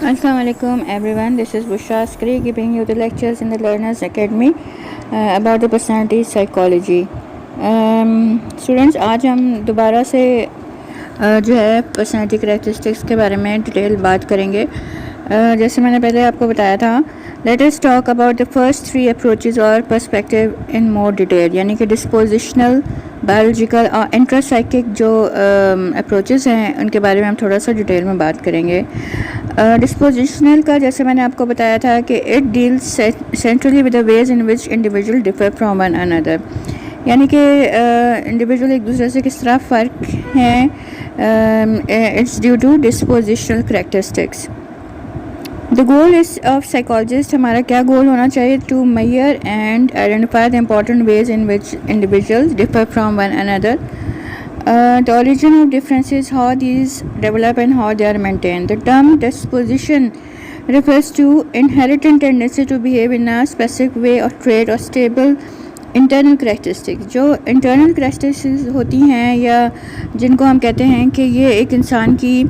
Assalamu alaikum everyone, this is Bushra Askari giving you the lectures in the Learners Academy about the personality psychology. Students, آج ہم دوبارہ سے جو ہے personality characteristics کے بارے میں ڈیٹیل بات کریں گے. جیسے میں نے پہلے آپ کو بتایا تھا, let us talk about the first 3 approaches اور پرسپیکٹیو ان مور ڈیٹیل, یعنی کہ ڈسپوزیشنل, بایولوجیکل اور انٹراسائیکک جو اپروچز ہیں ان کے بارے میں ہم تھوڑا سا ڈیٹیل میں بات کریں گے. ڈسپوزیشنل کا جیسے میں نے آپ کو بتایا تھا کہ it deals centrally with the ways in which individual differ from one another, یعنی کہ انڈیویجول ایک دوسرے سے کس طرح فرق ہیں. It's due to dispositional characteristics. The goal is of psychologist, ہمارا کیا گول ہونا چاہیے, to measure and identify the important ways in which individuals differ from one another. The origin of differences, how these develop and how they are maintained. The term disposition refers to inherent tendency to behave in a specific way or trait or stable internal characteristics. جو internal characteristics ہوتی ہیں یا جن کو ہم کہتے ہیں کہ یہ ایک انسان کی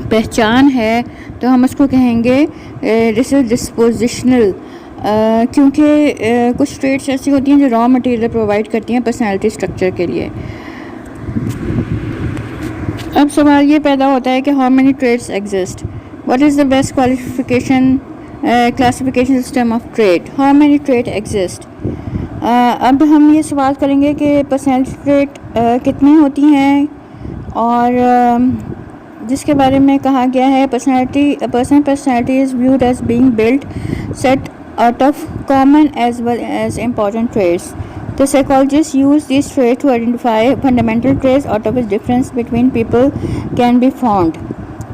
پہچان ہے, تو ہم اس کو کہیں گے this is dispositional. کیونکہ کچھ ٹریٹس ایسی ہوتی ہیں جو را مٹیریل پرووائڈ کرتی ہیں پرسنالٹی اسٹرکچر کے لیے. اب سوال یہ پیدا ہوتا ہے کہ how many traits exist, what is the best classification system of trait, how many trait exist. اب ہم یہ سوال کریں گے کہ پرسنالٹی ٹریٹ کتنی ہوتی ہیں, اور جس کے بارے میں کہا گیا ہے personality is viewed as being built set out of common as well as important traits. The psychologists use these traits to identify fundamental traits out of which difference between people can be found.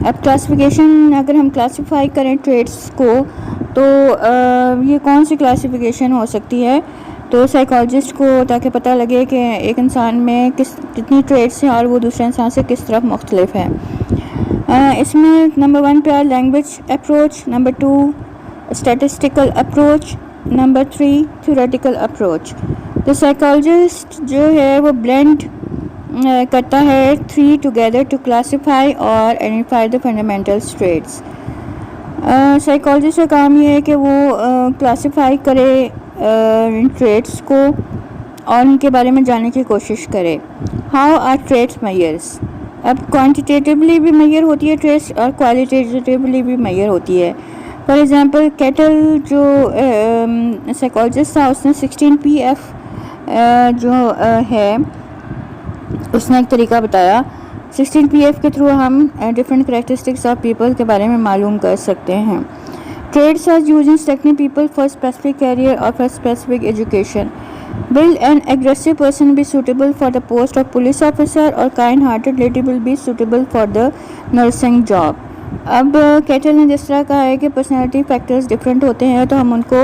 اب classification اگر ہم classify کریں traits کو, تو یہ کون سی classification ہو سکتی ہے, تو سائیکالوجسٹ کو تاکہ پتہ لگے کہ ایک انسان میں کتنی ٹریٹس ہیں اور وہ دوسرے انسان سے کس طرح مختلف ہے. اس میں نمبر 1 پہ language approach, number 2 statistical approach, number 3 theoretical approach. تو سائیکالوجسٹ جو ہے وہ بلینڈ کرتا ہے 3 ٹوگیدر ٹو کلاسیفائی اور identify the fundamental traits. Psychologist کا کام یہ ہے کہ وہ کلاسیفائی کرے ان ٹریٹس کو اور ان کے بارے میں جاننے کی کوشش کرے. How are traits measures. اب کوانٹیٹیولی بھی میئر ہوتی ہے ٹریٹس اور کوالٹیٹیولی بھی میئر ہوتی ہے. فار ایگزامپل کیٹل جو سائیکالوجسٹ تھا اس نے 16 PF جو ہے اس نے ایک طریقہ بتایا. 16 PF کے تھرو ہم ڈفرینٹ کریکٹرسٹکس آف پیپل کے بارے میں معلوم کر سکتے ہیں. Traits are used in selecting people for specific career اور for specific education. Will an aggressive person be suitable for the post of police officer, or kind-hearted lady will be suitable for the nursing job? اب Cattell نے جس طرح کہا ہے کہ personality factors different ہوتے ہیں, تو ہم ان کو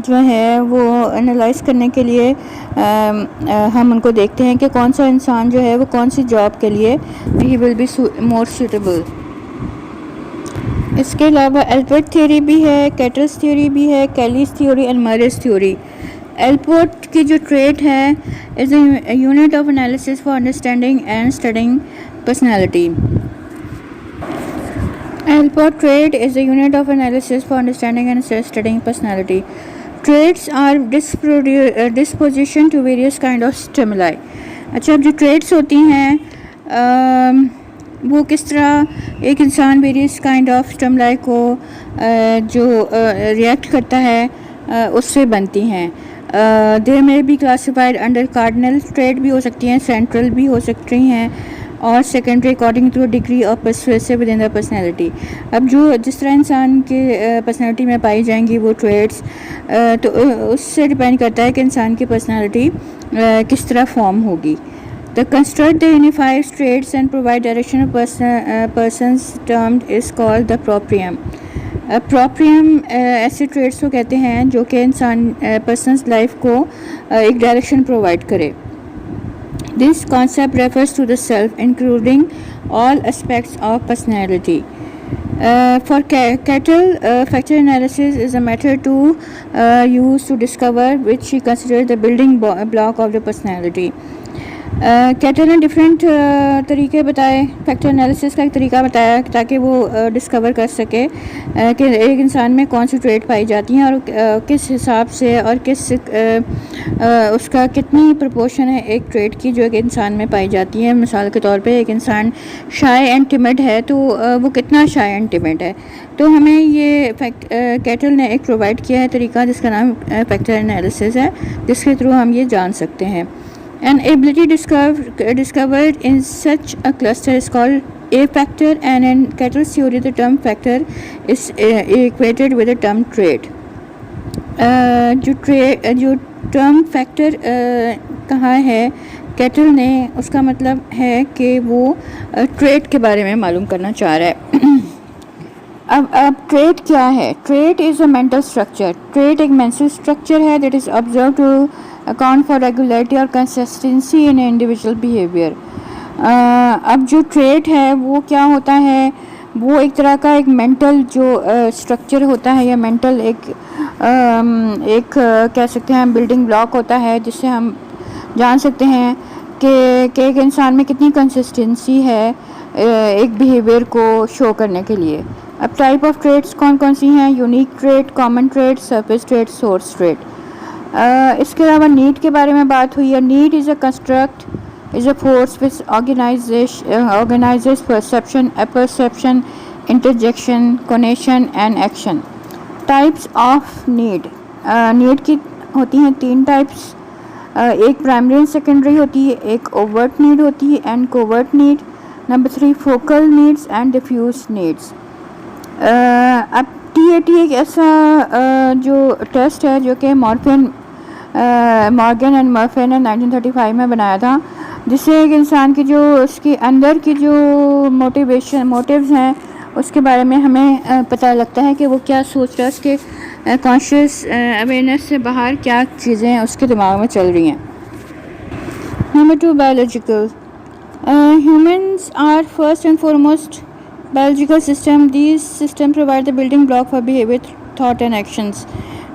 جو ہے وہ انالائز کرنے کے لیے ہم ان کو دیکھتے ہیں کہ کون سا انسان جو ہے وہ کون سی جاب کے لیے ہی ول بی مور سوٹیبل. اس کے علاوہ الپورٹ تھیوری بھی ہے, کیٹلز تھیوری بھی ہے, Kelly's theory and Murray's theory. Allport کی جو ٹریٹ ہے is a unit of analysis for understanding and studying personality. Allport trait is a unit of analysis for understanding and studying personality. Traits are disposition to various kind of stimuli. اچھا, اب جو traits ہوتی ہیں وہ کس طرح ایک انسان ویریس کائنڈ آف stimuli کو جو ریئیکٹ کرتا ہے اس سے بنتی ہیں. they may be classified under cardinal trait بھی ہو سکتی ہیں, central بھی ہو سکتی ہیں, اور secondary according to degree of pervasive within the personality. اب جو جس طرح انسان کے پرسنالٹی میں پائی جائیں گی وہ ٹریٹس, تو اس سے ڈپینڈ کرتا ہے کہ انسان کی پرسنالٹی کس طرح فارم ہوگی. The construct the unified traits and provide direction of persons termed as called the proprium. Proprium ایسے ٹریٹس کو کہتے ہیں جو کہ انسان پرسنز لائف کو ایک ڈائریکشن پرووائڈ کرے. This concept refers to the self, including all aspects of personality. For Cattell, factor analysis is a method to use to discover which he considers the building block of the personality. Cattell نے different طریقے بتائے، factor analysis کا ایک طریقہ بتایا تاکہ وہ discover کر سکے کہ ایک انسان میں کون سی ٹریٹ پائی جاتی ہیں اور کس حساب سے اور کس اس کا کتنی پرپورشن ہے ایک ٹریٹ کی جو ایک انسان میں پائی جاتی ہے. مثال کے طور پہ ایک انسان شائع اینڈ ٹمڈ ہے تو وہ کتنا شائع اینڈ ٹمڈ ہے. تو ہمیں یہ کیٹل نے ایک پرووائڈ کیا ہے طریقہ جس کا نام فیکٹر انالیسس ہے، جس کے تھرو ہم یہ جان سکتے ہیں. An ability discovered in such a cluster is called a factor, and in Cattell's theory the term factor is equated with the term trait. جو term factor کہا ہے کیٹل نے، اس کا مطلب ہے کہ وہ ٹریٹ کے بارے میں معلوم کرنا چاہ رہا ہے. اب ٹریٹ کیا ہے؟ Trait is a mental structure. Trait ایک مینٹل اسٹرکچر ہے that is observe to account for regularity اور کنسسٹنسی ان انڈیویجول بیہیویئر. اب جو ٹریٹ ہے وہ کیا ہوتا ہے؟ وہ ایک طرح کا ایک مینٹل جو اسٹرکچر ہوتا ہے یا مینٹل ایک کہہ سکتے ہیں بلڈنگ بلاک ہوتا ہے جس سے ہم جان سکتے ہیں کہ ایک انسان میں کتنی کنسسٹنسی ہے ایک بیہیویئر کو شو کرنے کے لیے. اب ٹائپ آف ٹریٹس کون کون سی ہیں؟ Unique trait, common trait, surface trait, source trait. اس کے علاوہ نیڈ کے بارے میں بات ہوئی ہے. Need is a construct is a force which organizes perception, apperception, interjection, cognition and action. Types of need. Need کی ہوتی ہیں 3 types. ایک primary and secondary ہوتی ہے، ایک overt need ہوتی ہے and covert need. Number 3 focal needs and diffuse needs. اب TAT ایک ایسا جو ٹیسٹ ہے جو کہ مارگن اینڈ مرفن نے 1935 میں بنایا تھا، جس سے ایک انسان کی جو اس کے اندر کی جو موٹیوز ہیں اس کے بارے میں ہمیں پتہ لگتا ہے کہ وہ کیا سوچ رہا ہے، اس کے کانشیس اویئرنیس سے باہر کیا چیزیں اس کے دماغ میں چل رہی ہیں. Number 2 biological. Humans are first and foremost biological system. These systems provide the building block for behavior, thought and actions.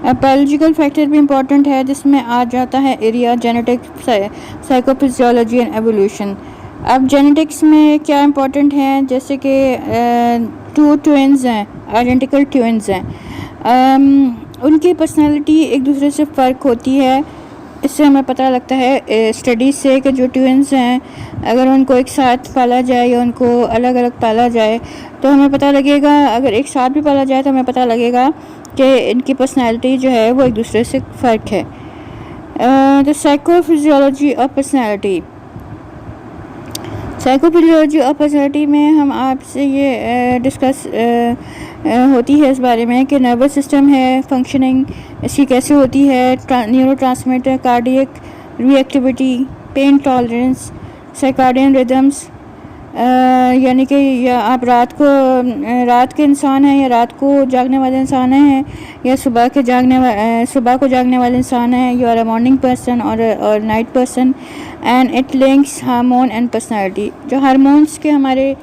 Biological factor بھی امپورٹنٹ ہے جس میں آ جاتا ہے area genetic, psycho physiology and evolution. اب جینیٹکس میں کیا امپورٹنٹ ہیں؟ جیسے کہ 2 ٹوئنز ہیں، آئیڈینٹیکل ٹوئنز ہیں، ان کی پرسنالٹی ایک دوسرے سے فرق ہوتی ہے. اس سے ہمیں پتہ لگتا ہے اسٹڈیز سے کہ جو ٹوئنز ہیں اگر ان کو ایک ساتھ پالا جائے یا ان کو الگ الگ پالا جائے تو ہمیں پتہ لگے گا، اگر ایک ساتھ بھی پالا جائے تو ہمیں پتہ لگے گا کہ ان کی پرسنالٹی جو ہے وہ ایک دوسرے سے فرق ہے. The psycho physiology of personality. Psycho physiology of personality میں ہم آپ سے یہ ڈسکس ہوتی ہے اس بارے میں کہ نروس سسٹم ہے، فنکشننگ اس کی کیسے ہوتی ہے، نیورو ٹرانسمیٹر، کارڈیک ری ایکٹیویٹی، پین ٹالرنس، سرکاڈین ریدمس. یعنی کہ یا آپ رات کے انسان ہیں یا رات کو جاگنے والے انسان ہیں یا صبح کو جاگنے والے انسان ہیں. You are a morning person اور night person and it links hormone and personality. جو ہارمونس کے ہمارے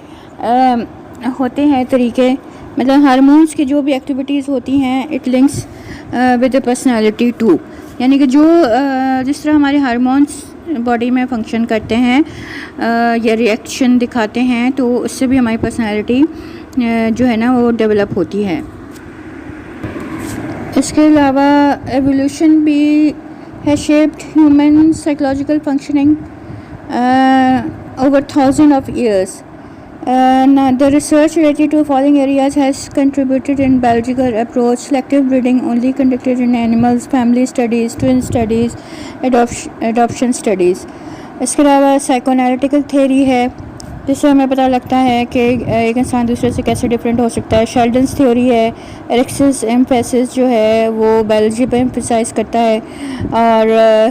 ہوتے ہیں طریقے، مطلب ہارمونس کی جو بھی ایکٹیویٹیز ہوتی ہیں it links with a personality too. یعنی کہ جس طرح ہمارے ہارمونس باڈی میں فنکشن کرتے ہیں یا ریئیکشن دکھاتے ہیں تو اس سے بھی ہماری پرسنالٹی جو ہے نا وہ ڈیولپ ہوتی ہے. اس کے علاوہ ایولیوشن بھی ہے shaped human psychological functioning over thousands of years. The research related to following areas has contributed in biological approach, selective breeding only conducted in animals, family studies, twin studies, adoption studies. اس کے علاوہ psycho analytical theory ہے جس سے ہمیں پتہ لگتا ہے کہ ایک انسان دوسرے سے کیسے ڈفرینٹ ہو سکتا ہے. شیلڈنس تھیوری ہے، ایرکسس ایمفیسس جو ہے وہ بایولوجی پہ ایمفیسائز کرتا ہے، اور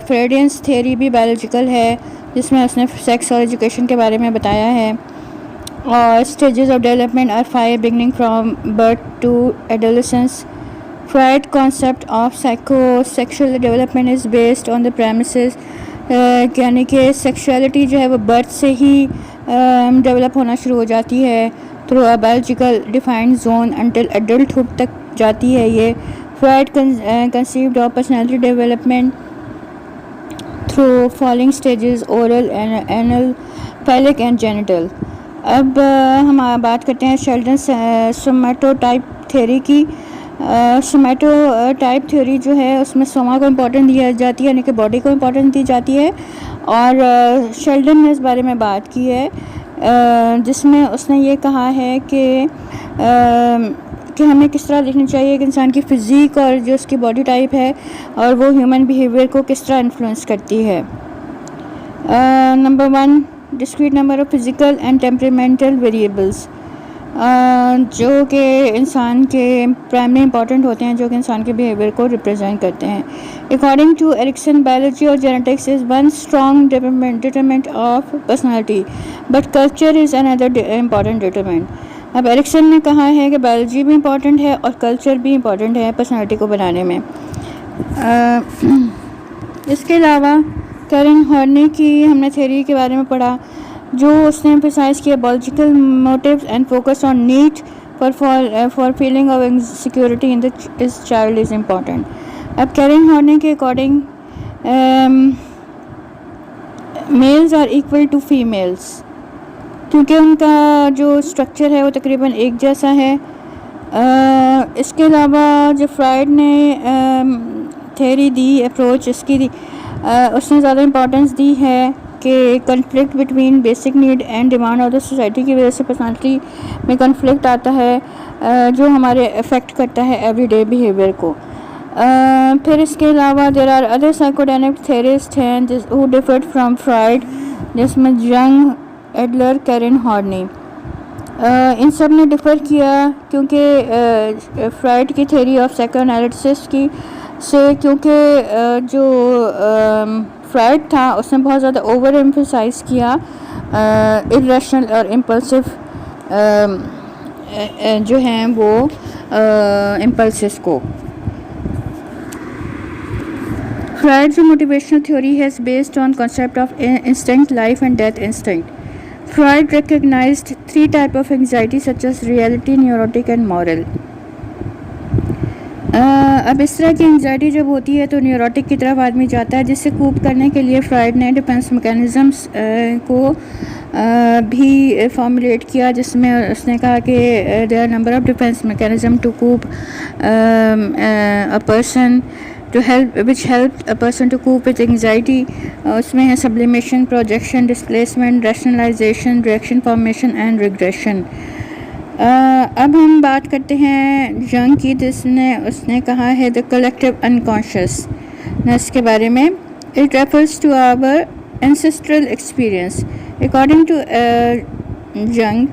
فریڈینس تھیوری بھی بایولوجیکل ہے جس میں اس نے سیکس اور ایجوکیشن کے بارے میں بتایا ہے. اور stages of development are 5 beginning from birth to adolescence. Freud concept of psychosexual development is based on the premises یعنی کہ سیکشولیٹی جو ہے وہ برتھ سے ہی ڈیولپ ہونا شروع ہو جاتی ہے through a biological defined zone until adulthood تک جاتی ہے. یہ fried conceived of personality development through following stages: oral, anal, phallic and genital. اب ہم بات کرتے ہیں شیلڈن سومیٹو ٹائپ تھیوری کی. سومیٹو ٹائپ تھیوری جو ہے اس میں سوما کو امپورٹنٹ دی جاتی ہے, یعنی کہ باڈی کو امپورٹنٹ دی جاتی ہے, اور شیلڈن نے اس بارے میں بات کی ہے جس میں اس نے یہ کہا ہے کہ ہمیں کس طرح دیکھنی چاہیے کہ انسان کی فزیک اور جو اس کی باڈی ٹائپ ہے اور وہ ہیومن بیہیویئر کو کس طرح انفلوئنس کرتی ہے. Number 1, discrete number of physical and temperamental variables, جو کہ انسان کے پرائمری امپورٹنٹ ہوتے ہیں, جو کہ انسان کے بیہیویئر کو ریپرزینٹ کرتے ہیں. اکارڈنگ ٹو ایرکسن, biology اور genetics is one strong determinant of personality, but culture is another important determinant. اب ایرکسن نے کہا ہے کہ بایولوجی بھی امپورٹنٹ ہے اور کلچر بھی امپورٹنٹ ہے پرسنالٹی کو بنانے میں. اس کے علاوہ کیرن ہارنی کی ہم نے تھیوری کے بارے میں پڑھا, جو اس نے emphasize کیا biological motives and focus on need for feeling of insecurity in his child is important. اب کیرن ہارنی کے according males are equal to females, کیونکہ ان کا جو اسٹرکچر ہے وہ تقریباً ایک جیسا ہے. اس کے علاوہ جو فرائڈ نے تھیوری دی, اپروچ اس کی دی, اس نے زیادہ امپورٹنس دی ہے کہ conflict between basic need and demand of the society کی وجہ سے پرسنالٹی میں کنفلکٹ آتا ہے, جو ہمارے افیکٹ کرتا ہے ایوری ڈے بیہیویئر کو. پھر اس کے علاوہ دیر آر ادر سائیکوڈائنمک تھیوریسٹ ہیں ہو ڈفرڈ فرام فرائڈ, جس میں جنگ, ایڈلر, کیرن ہارنی. ان سب نے ڈفر کیا کیونکہ فرائڈ کی تھیوری آف سائیکو انالیسس کی سے, کیونکہ جو فرائڈ تھا اس نے بہت زیادہ اوور ایمفیسائز کیا irrational اور امپلسو جو ہیں وہ امپلسز کو. فرائڈ جو موٹیویشنل تھیوری ہے is based on concept of instinct, life and death instinct. Freud recognized 3 types of anxiety such as reality, neurotic and moral. اب اس طرح کی انگزائٹی جب ہوتی ہے تو نیوروٹک کی طرف آدمی جاتا ہے, جس سے کوپ کرنے کے لیے فرائڈ نے ڈیفینس میکینزمس کو بھی فارمولیٹ کیا, جس میں اس نے کہا کہ there are number of defence mechanism to cope a person to help which help a person to cope with anxiety. اس میں ہے sublimation, projection, displacement, rationalization, reaction formation and regression. اب ہم بات کرتے ہیں جنگ کی, جس نے اس نے کہا ہے the collective unconsciousness کے بارے میں. It refers to our ancestral experience. According to جنگ,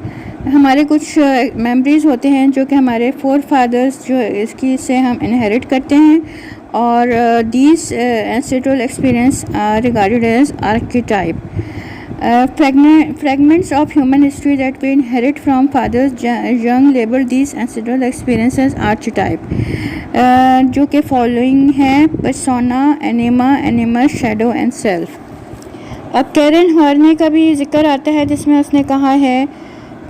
ہمارے کچھ میموریز ہوتے ہیں جو کہ ہمارے فور فادرز جو اس کی سے ہم انہیریٹ کرتے ہیں, اور these ancestral experience are regarded as archetype. Fragments of human history that we inherit from fathers. Jung labeled these ancestral experiences archetype, جو کہ فالوئنگ ہیں: persona, anima, animus, shadow and self. اب کیرن ہارنی کا بھی ذکر آتا ہے, جس میں اس نے کہا ہے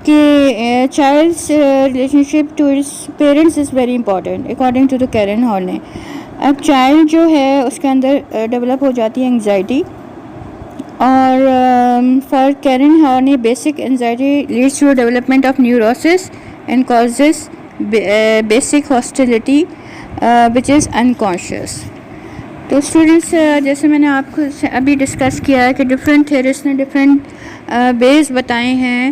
کہ child's relationship to its parents is very important according to the Keran ہارنی. اب چائلڈ جو ہے اس کے اندر ڈیولپ ہو جاتی ہے انگزائٹی, اور for Karen Horney basic anxiety leads to development of neurosis and causes basic hostility which is unconscious. تو students, جیسے میں نے آپ کو ابھی ڈسکس کیا ہے کہ ڈفرینٹ تھیوریسٹ نے ڈفرینٹ ویز بتائے ہیں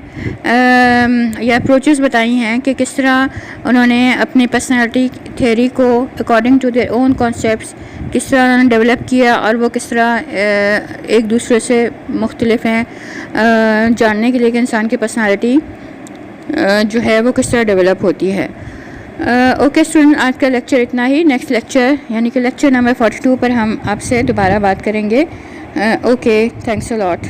یا اپروچز بتائی ہیں کہ کس طرح انہوں نے اپنی پرسنالٹی تھیوری کو according to their own concepts کس طرح انہوں نے ڈیولپ کیا, اور وہ کس طرح ایک دوسرے سے مختلف ہیں جاننے کے لیے کہ انسان کی پرسنالٹی جو ہے وہ کس طرح ڈیولپ ہوتی ہے. اوکے اسٹوڈنٹ, آج کا لیکچر اتنا ہی. نیکسٹ لیکچر یعنی کہ لیکچر نمبر 42 پر ہم آپ سے دوبارہ بات کریں گے. اوکے, تھینکس اے لاٹ.